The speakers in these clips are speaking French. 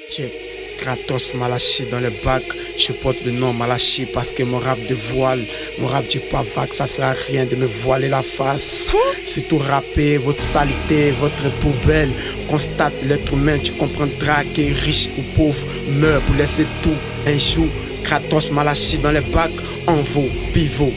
Tiens, Kratos Malachi dans le bac. Je porte le nom Malachi parce que mon rap dévoile. Mon rap dit pas vague, ça sert à rien de me voiler la face. C'est tout rapper, votre saleté, votre poubelle. Constate l'être humain, tu comprendras que riche ou pauvre meurt pour laisser tout un jour. Kratos Malachi dans les bacs, en vaut, pivot.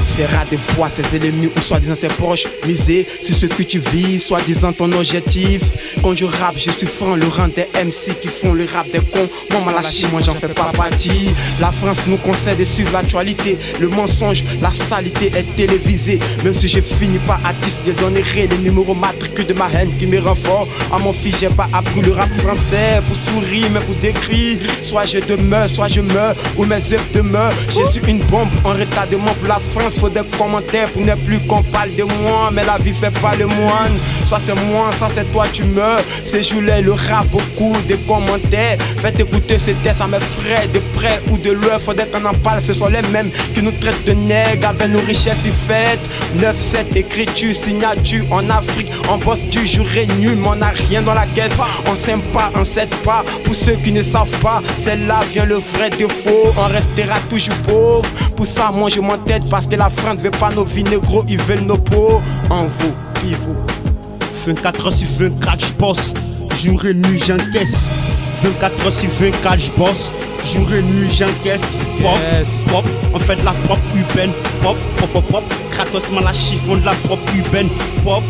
C'est rare de voir ses ennemis ou soi-disant ses proches miser sur ce que tu vis, soi-disant ton objectif. Quand je rappe, je suis franc, le rang des MC qui font le rap des cons. Moi Malachi, moi j'en fais pas partie. La France nous conseille de suivre l'actualité. Le mensonge, la saleté est télévisée. Même si je finis pas à 10, je donnerai les numéros matricules de ma haine qui me rend fort. À mon fils, j'ai pas appris le rap français pour sourire, mais pour décrire. Soit je demeure, soit je meurs, ou mes œuvres demeurent. Je suis une bombe en retardement pour la France. Faut des commentaires pour ne plus qu'on parle de moi. Mais la vie fait pas le moine. Soit c'est moi, soit c'est toi, tu meurs. Ces jours-là, le rap, beaucoup de commentaires. Faites écouter ces tests à mes frères, de près ou de loin. Faudrait qu'on en parle, ce sont les mêmes qui nous traitent de nègres avec nos richesses y faites. 9-7, écriture, signature en Afrique. On bosse du jour et nuit, mais on n'a rien dans la caisse. On s'aime pas, on s'aide pas. Pour ceux qui ne savent pas, c'est là vient le vrai défaut. On restera toujours pauvre. Pour ça, moi je m'entête parce que la France veut pas nos vies négros, ils veulent nos peaux. En vous, pivot. 24 heures sur 24, j'bosse. Jour et nuit, j'encaisse. 24 heures sur 24, j'bosse. Jour et nuit, j'encaisse. Pop, pop, on fait de la pop urbaine. Pop, pop, pop, pop. Kratos Malachi font de la pop urbaine. Pop,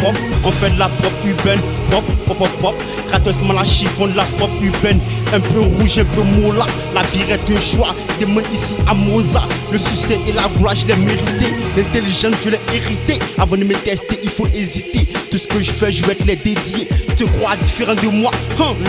pop, on fait de la pop urbaine. Pop, pop, pop, pop. Kratos Malachi font de la pop urbaine. Un peu rouge, un peu mola. La vie est un choix. Des mains ici à Mozart. Le succès et la gloire, je l'ai mérité. L'intelligence, je l'ai hérité. Avant de me tester, il faut hésiter. Tout ce que je fais, je vais te les dédier. Tu te crois différent de moi?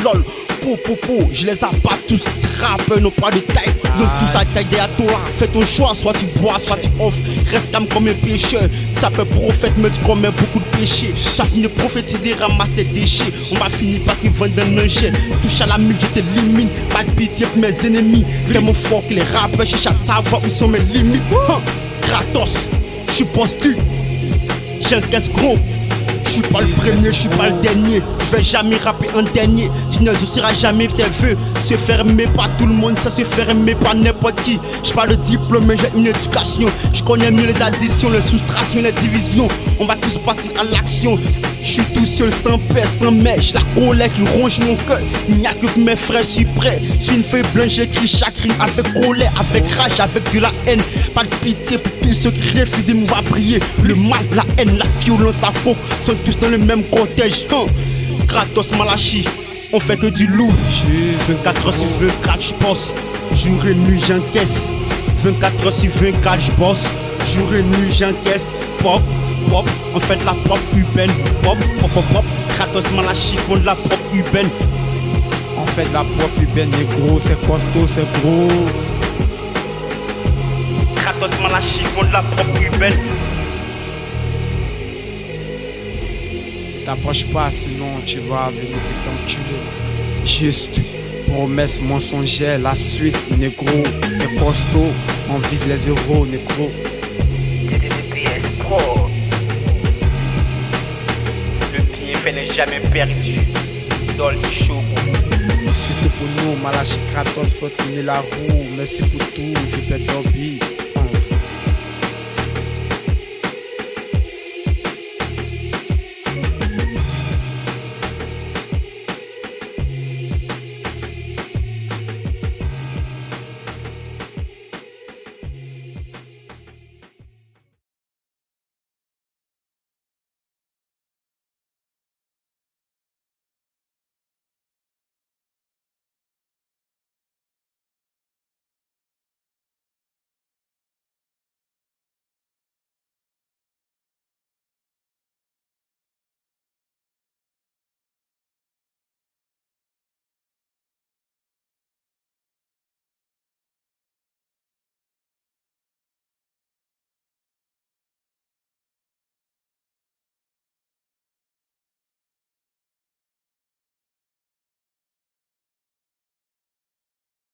Lol. Po, je les abatte tous. Ces rappeurs n'ont pas de taille. Ils ont tous la taille des atolas. Fais ton choix, soit tu bois, soit tu offres. Reste calme comme un pécheur. Tu t'appelles prophète, mais tu commets beaucoup de péchés. Ça finit de prophétiser, ramasse tes déchets. On va finir par te vendre un encher. Touche à la mule, je t'élimine. Pas de pitié pour mes ennemis. Tellement fort que les rappeurs cherchent à savoir où sont mes limites. Kratos, je suis postu. J'encaisse gros. Je suis pas le premier, je suis pas le dernier. Je vais jamais rapper en dernier. Tu ne seras jamais tes vœux. Se faire aimer par tout le monde, ça se faire aimer par n'importe qui. J'ai pas le diplôme, mais j'ai une éducation. Je connais mieux les additions, les soustractions, les divisions. On va tous passer à l'action. Je suis tout seul, sans père, sans mère. J'ai la colère qui ronge mon cœur. Il n'y a que mes frères, je suis prêt. Sur une feuille blanche, j'écris chaque rime avec colère, avec rage, avec de la haine. Pas de pitié pour tous ceux qui refusent de me voir briller. Le mal, la haine, la violence, la coke sont tous dans le même cortège. Kratos Malachi, on fait que du loup. 24 heures sur 24, j'bosse. Jour et nuit, j'encaisse. 24 heures sur 24, j'bosse. Jour et nuit, j'encaisse. Pop, pop, on fait de la pop urbaine. Pop, pop, pop, pop. Kratos Malachi font de la pop urbaine. On fait de la pop urbaine, négro, c'est costaud, c'est gros. Kratos Malachi font de la pop urbaine. T'approches pas, sinon tu vas venir te faire enculer, mon frère. Juste, promesse mensongère, la suite, négro, c'est costaud. On vise les euros, négro. TDDPS Pro. Le bienfait n'est jamais perdu. Dans le show. Surtout pour nous, Malachi Kratos, faut tourner la roue. Merci pour tout, je peux Dobby.